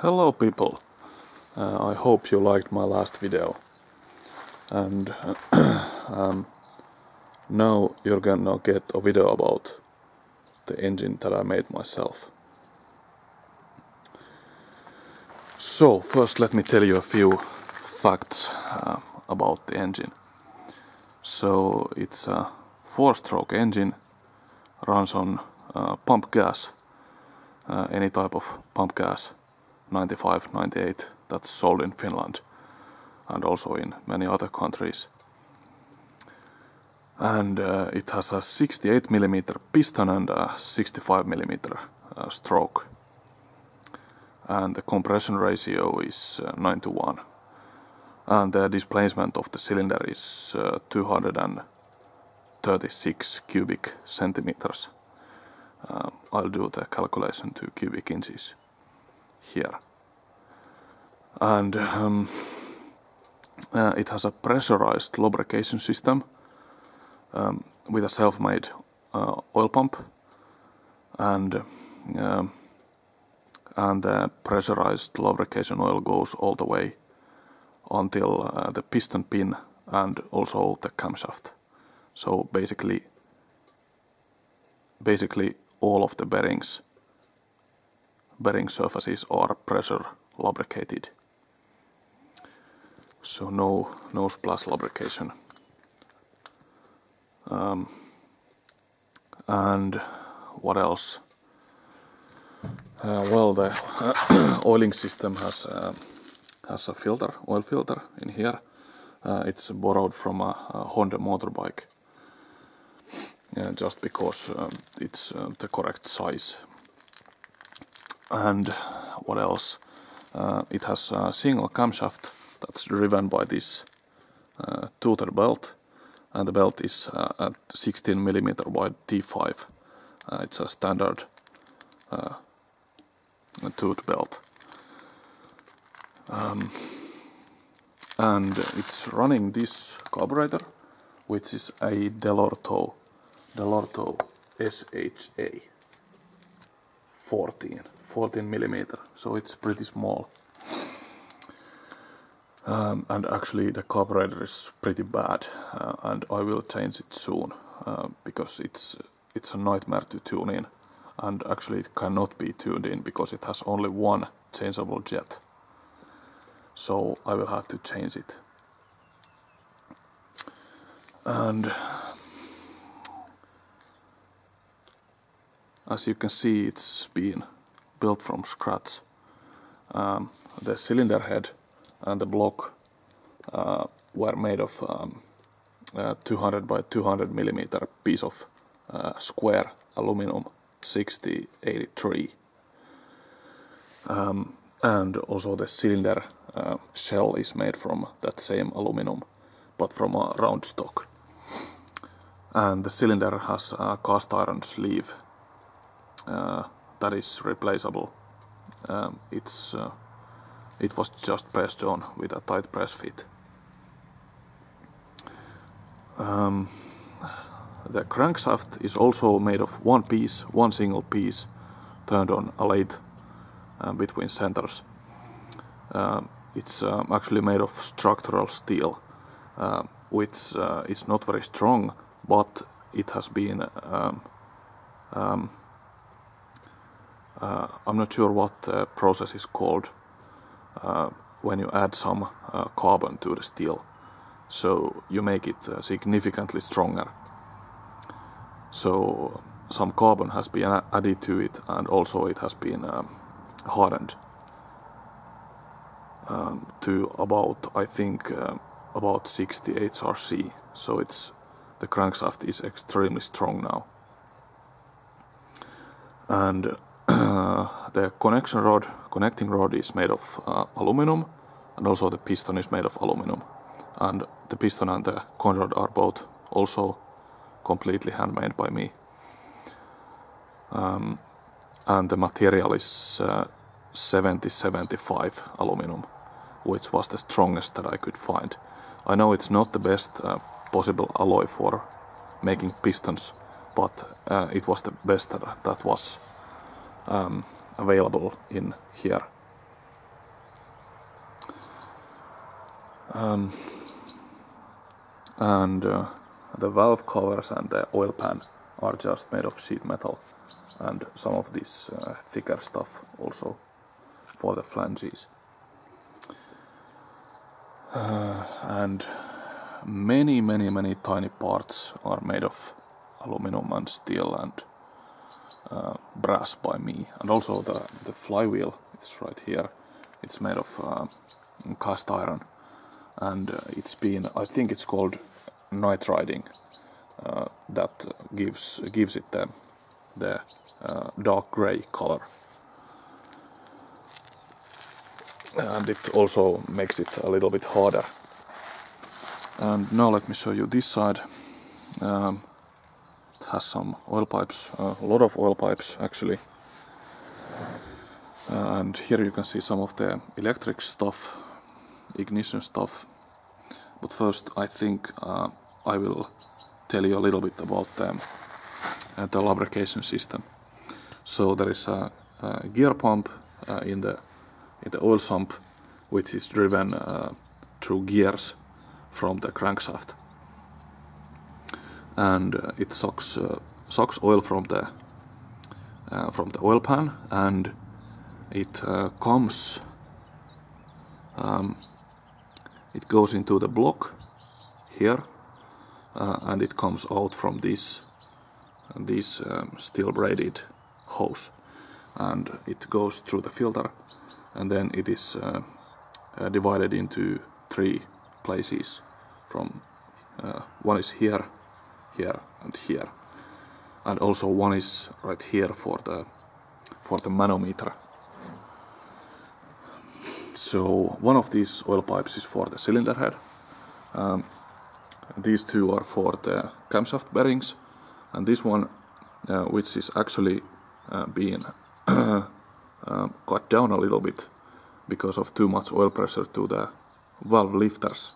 Hello people, I hope you liked my last video, and now you're gonna get a video about the engine that I made myself. So first let me tell you a few facts about the engine. So it's a 4-stroke engine, runs on pump gas, any type of pump gas, 95, 98, that's sold in Finland and also in many other countries. And it has a 68mm piston and a 65mm stroke. And the compression ratio is 9:1. And the displacement of the cylinder is 236 cubic centimeters. I'll do the calculation to cubic inches here. And it has a pressurized lubrication system with a self-made oil pump, and the pressurized lubrication oil goes all the way until the piston pin and also the camshaft. So basically all of the bearing surfaces are pressure lubricated. So no splash lubrication. And what else? Well, the oiling system has a filter, oil filter in here. It's borrowed from a Honda motorbike, just because it's the correct size. And what else? It has a single camshaft that's driven by this toothed belt, and the belt is at 16mm wide T5. It's a standard tooth belt. And it's running this carburetor, which is a Delorto SHA 14mm, so it's pretty small. And actually the carburetor is pretty bad, and I will change it soon, because it's a nightmare to tune in, and actually it cannot be tuned in because it has only one changeable jet. So I will have to change it. And as you can see, it's been built from scratch. The cylinder head and the block were made of 200 by 200mm piece of square aluminum 6083. And also the cylinder shell is made from that same aluminum, but from a round stock. And the cylinder has a cast iron sleeve that is replaceable. It was just pressed on with a tight press fit. The crankshaft is also made of one single piece, turned on a lathe between centers. It's actually made of structural steel, which is not very strong, but it has been I'm not sure what the process is called when you add some carbon to the steel, so you make it significantly stronger. So some carbon has been added to it, and also it has been hardened to about, I think, about 60 HRC. So the crankshaft is extremely strong now. And the connecting rod is made of aluminum, and also the piston is made of aluminum. And the piston and the con rod are both also completely handmade by me. And the material is 70-75 aluminum, which was the strongest that I could find. I know it's not the best possible alloy for making pistons, but it was the best that was available in here. and the valve covers and the oil pan are just made of sheet metal, and some of this thicker stuff also for the flanges. And many tiny parts are made of aluminum and steel and brass by me. And also the flywheel, it's right here, it's made of cast iron, and it's been, I think it's called night riding, that gives it the dark gray color, and it also makes it a little bit harder. And now let me show you this side. It has some oil pipes, a lot of oil pipes actually, and here you can see some of the electric stuff, ignition stuff. But first I think I will tell you a little bit about the lubrication system. So there is a gear pump in the oil sump, which is driven through gears from the crankshaft, and it sucks oil from the oil pan, and it goes into the block here, and it comes out from this steel braided hose, and it goes through the filter, and then it is divided into 3 places. From one is here, here, and here, and also one is right here for the manometer. So one of these oil pipes is for the cylinder head. These 2 are for the camshaft bearings, and this one, which is actually being cut down a little bit because of too much oil pressure to the valve lifters,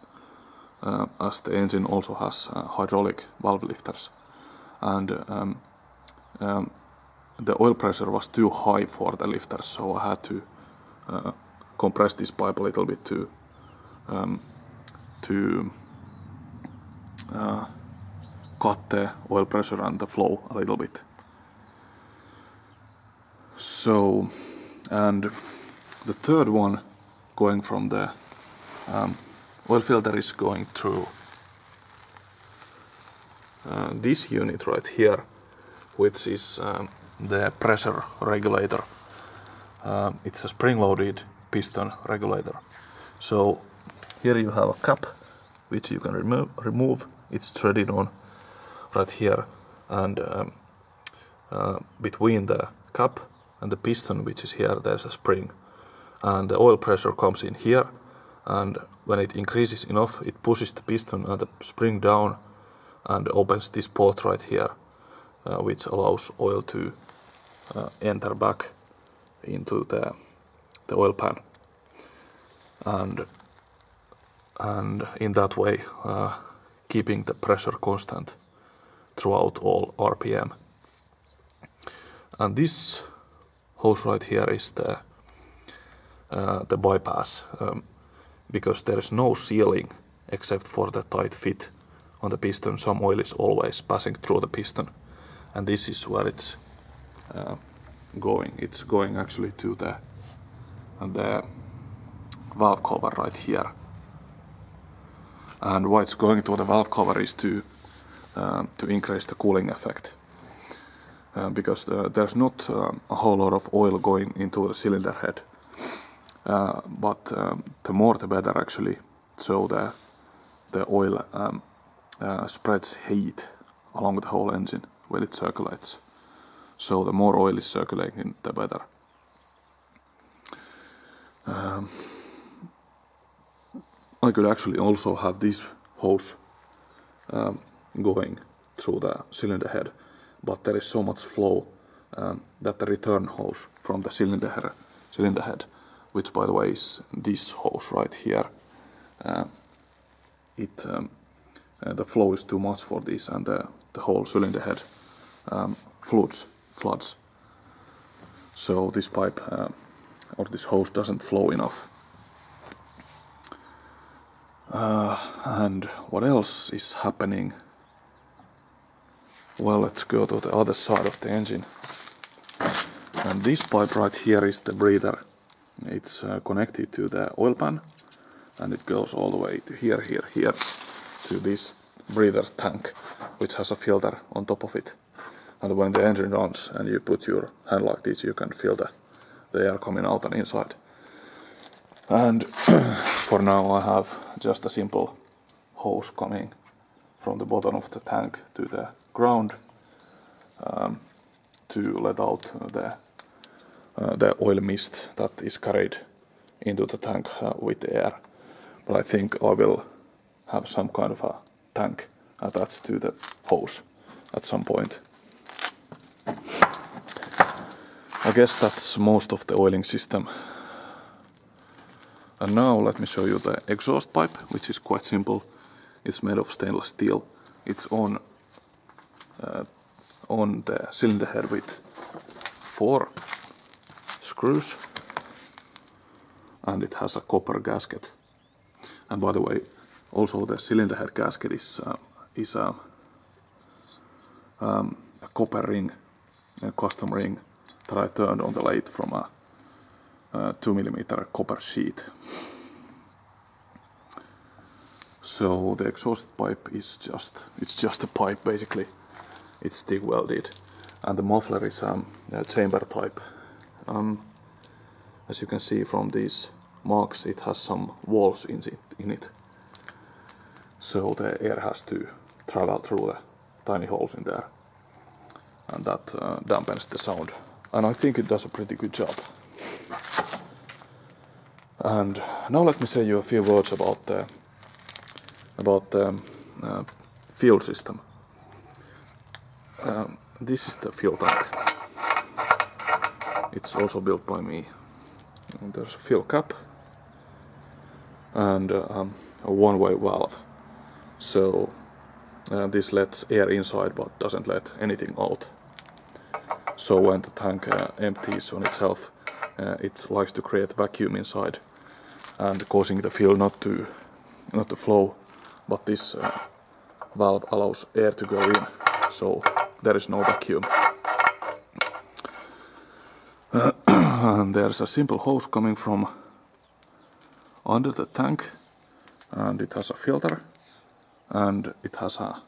as the engine also has hydraulic valve lifters, and the oil pressure was too high for the lifters, so I had to compress this pipe a little bit to cut the oil pressure and the flow a little bit. So, and the third one going from the oil filter is going through this unit right here, which is the pressure regulator. It's a spring-loaded piston regulator. So here you have a cap which you can remove. It's threaded on right here, and between the cap and the piston, which is here, there's a spring, and the oil pressure comes in here, and when it increases enough, it pushes the piston and the spring down and opens this port right here, which allows oil to enter back into the oil pan, and in that way keeping the pressure constant throughout all RPM. And this hose right here is the bypass, because there is no sealing except for the tight fit on the piston. Some oil is always passing through the piston, and this is where it's going. It's going actually to the valve cover right here. And why it's going to the valve cover is to increase the cooling effect, because there's not a whole lot of oil going into the cylinder head, but the more the better actually. So the oil spreads heat along the whole engine when it circulates. So the more oil is circulating, the better. I could actually also have this hose going through the cylinder head, but there is so much flow that the return hose from the cylinder head, which by the way is this hose right here, the flow is too much for this, and the whole cylinder head floods. So this pipe or this hose doesn't flow enough. And what else is happening? Well, let's go to the other side of the engine. And this pipe right here is the breather. It's connected to the oil pan, and it goes all the way to here, to this breather tank, which has a filter on top of it. And when the engine runs and you put your hand like this, you can feel the air coming out and inside. And for now I have just a simple hose coming from the bottom of the tank to the ground to let out the oil mist that is carried into the tank with the air. But I think I will have some kind of a tank attached to the hose at some point. I guess that's most of the oiling system. And now let me show you the exhaust pipe, which is quite simple. It's made of stainless steel. It's on the cylinder head with 4 screws, and it has a copper gasket. And by the way, also the cylinder head gasket is a copper ring, a custom ring that I turned on the lathe from a 2mm copper sheet. So the exhaust pipe is just a pipe basically. It's stick welded, and the muffler is a chamber type. As you can see from these marks, it has some walls in it. So the air has to travel through the tiny holes in there, and that dampens the sound. And I think it does a pretty good job. And now let me say you a few words about the fuel system. This is the fuel tank. It's also built by me. And there's a fuel cap and a one-way valve. So this lets air inside but doesn't let anything out. So when the tank empties on itself, it likes to create vacuum inside and causing the fuel not to flow, but this valve allows air to go in, so there is no vacuum. And there's a simple hose coming from under the tank, and it has a filter, and it has a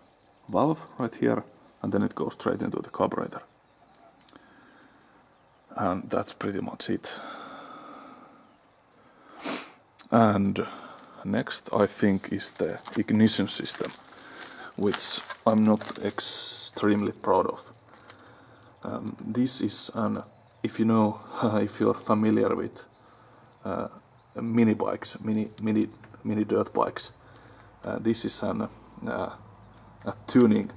valve right here, and then it goes straight into the carburetor. And that's pretty much it. And next I think is the ignition system, which I'm not extremely proud of. This is an, if you know, if you're familiar with mini bikes, mini dirt bikes, this is a tuning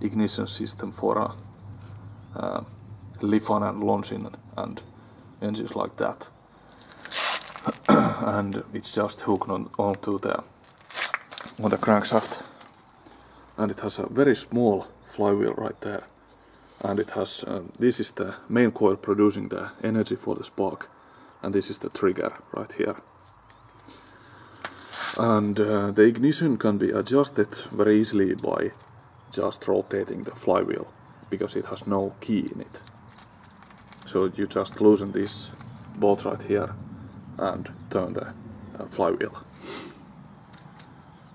ignition system for a Lifan and Lonsin and engines like that. And it's just hooked onto the crankshaft, and it has a very small flywheel right there, and it has this is the main coil producing the energy for the spark, and this is the trigger right here. And the ignition can be adjusted very easily by just rotating the flywheel, because it has no key in it. So you just loosen this bolt right here and turn the flywheel.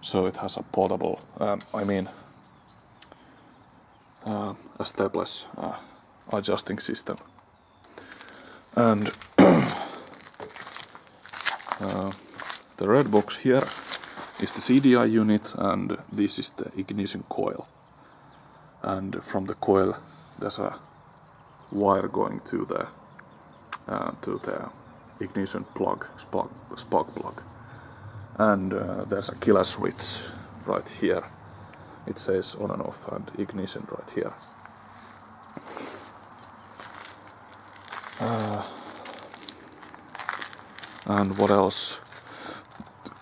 So it has a portable, a stepless adjusting system. And the red box here is the CDI unit, and this is the ignition coil. And from the coil there's a wire going to the ignition plug, spark plug, and there's a killer switch right here. It says on and off, and ignition right here. And what else?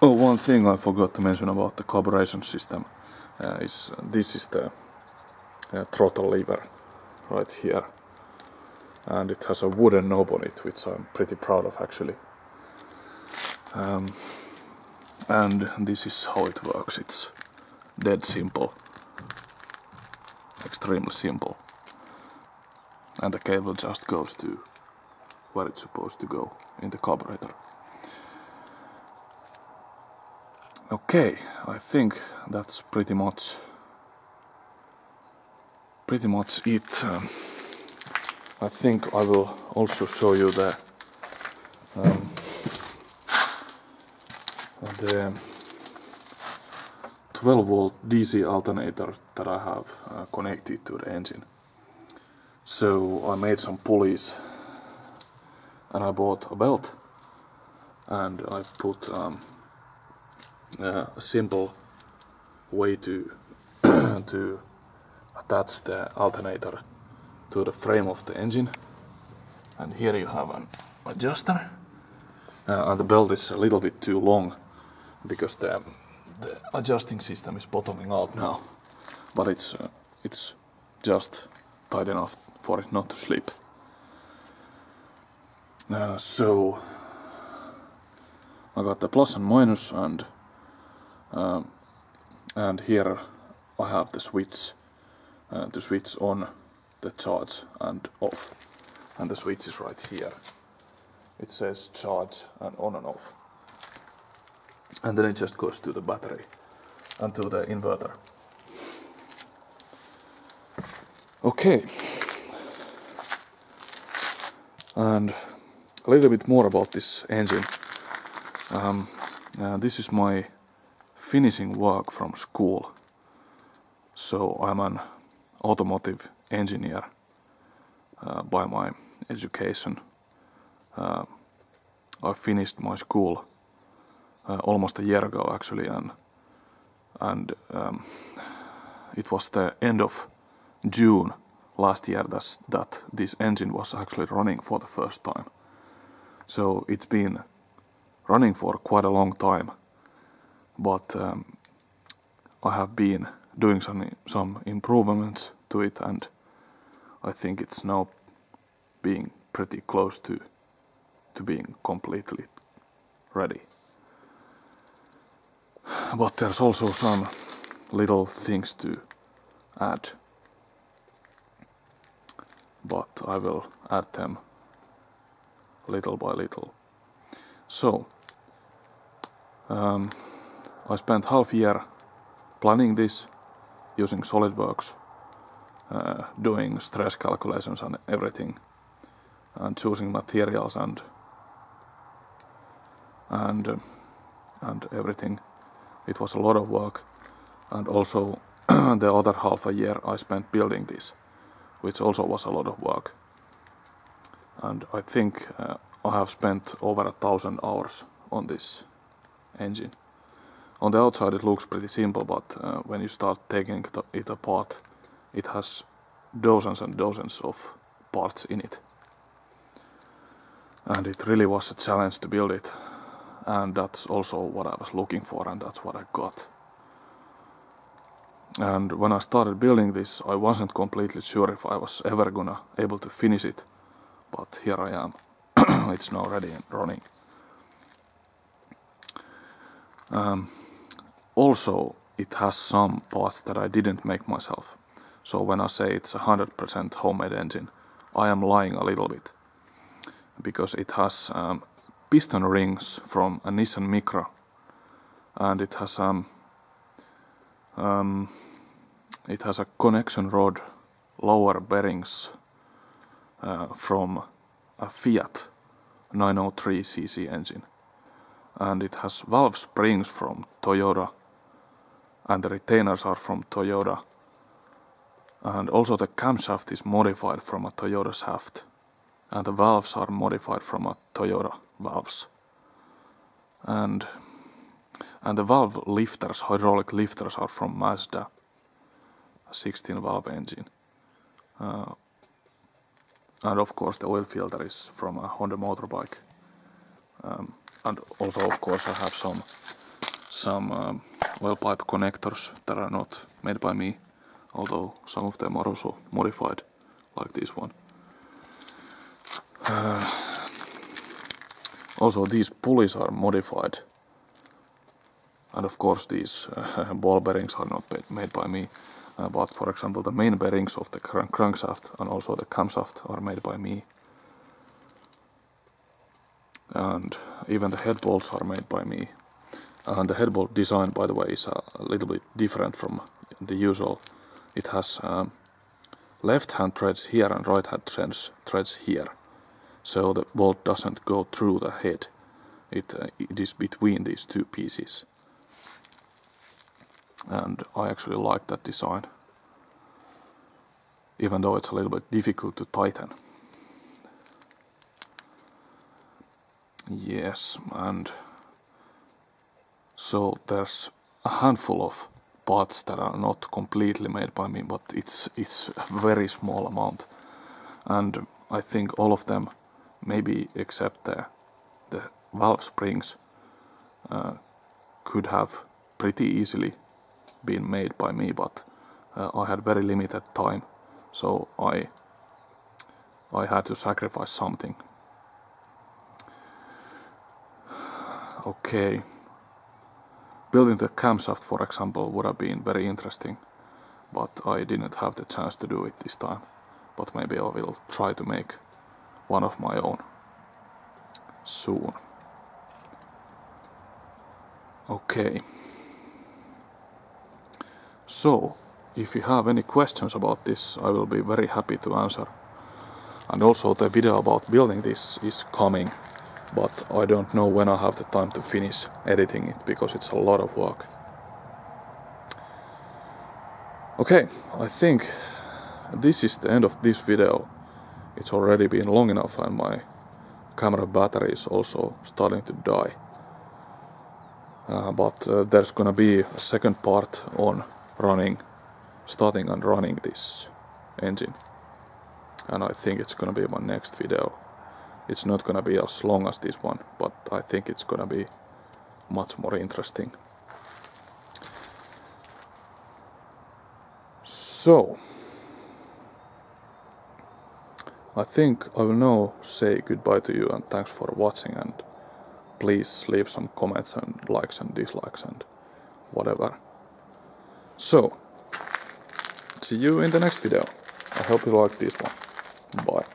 Oh, one thing I forgot to mention about the carburation system is this is the throttle lever right here, and it has a wooden knob on it, which I'm pretty proud of actually. And this is how it works. It's dead simple, extremely simple, and the cable just goes to where it's supposed to go in the carburetor. Okay, I think that's pretty much it. I think I will also show you the 12-volt DC alternator that I have connected to the engine. So I made some pulleys and I bought a belt and I put a simple way to to attach the alternator to the frame of the engine. And here you have an adjuster, and the belt is a little bit too long because the adjusting system is bottoming out now, but it's just tight enough for it not to slip. So I got the plus and minus, and here I have the switch to switch on the charge and off, and the switch is right here. It says charge and on and off, and then it just goes to the battery and to the inverter. Okay, and a little bit more about this engine. This is my finishing work from school. So I'm an automotive engineer by my education. I finished my school almost a year ago actually, and it was the end of June last year that this engine was actually running for the first time. So it's been running for quite a long time, but I have been doing some improvements to it, and I think it's now being pretty close to being completely ready. But there's also some little things to add, but I will add them little by little. So I spent half a year planning this using SolidWorks, doing stress calculations and everything, and choosing materials and everything. It was a lot of work, and also the other half a year I spent building this, which also was a lot of work. And I think I have spent over 1,000 hours on this engine. On the outside it looks pretty simple, but when you start taking it apart, it has dozens and dozens of parts in it. And it really was a challenge to build it. And that's also what I was looking for, and that's what I got. And when I started building this, I wasn't completely sure if I was ever gonna able to finish it, but here I am. It's now ready and running. Also, it has some parts that I didn't make myself. So when I say it's 100% homemade engine, I am lying a little bit, because it has piston rings from a Nissan Micra, and it has a connection rod lower bearings from a Fiat 903cc engine, and it has valve springs from Toyota, and the retainers are from Toyota, and also the camshaft is modified from a Toyota shaft, and the valves are modified from a Toyota valves, and the valve lifters, hydraulic lifters, are from Mazda, a 16 valve engine, and of course the oil filter is from a Honda motorbike, and also of course I have some oil pipe connectors that are not made by me, although some of them are also modified, like this one. Also these pulleys are modified And of course these ball bearings are not made by me, but for example the main bearings of the crankshaft and also the camshaft are made by me. And even the head bolts are made by me. And the head bolt design, by the way, is a little bit different from the usual. It has left hand threads here and right hand threads here. So the bolt doesn't go through the head. It is between these two pieces. And I actually like that design, even though it's a little bit difficult to tighten. Yes, and so there's a handful of parts that are not completely made by me, but it's a very small amount. And I think all of them, maybe except the valve springs, could have pretty easily been made by me, but I had very limited time, so I had to sacrifice something. Okay, building the camshaft, for example, would have been very interesting, but I didn't have the chance to do it this time. But maybe I will try to make one of my own soon. Okay. So, if you have any questions about this, I will be very happy to answer. And also the video about building this is coming, but I don't know when I have the time to finish editing it, because it's a lot of work. Okay, I think this is the end of this video. It's already been long enough and my camera battery is also starting to die. But there's gonna be a second part on starting and running this engine. And I think it's gonna be my next video. It's not gonna be as long as this one, but I think it's gonna be much more interesting. So, I think I will now say goodbye to you and thanks for watching, and please leave some comments and likes and dislikes and whatever. So, see you in the next video. I hope you like this one. Bye.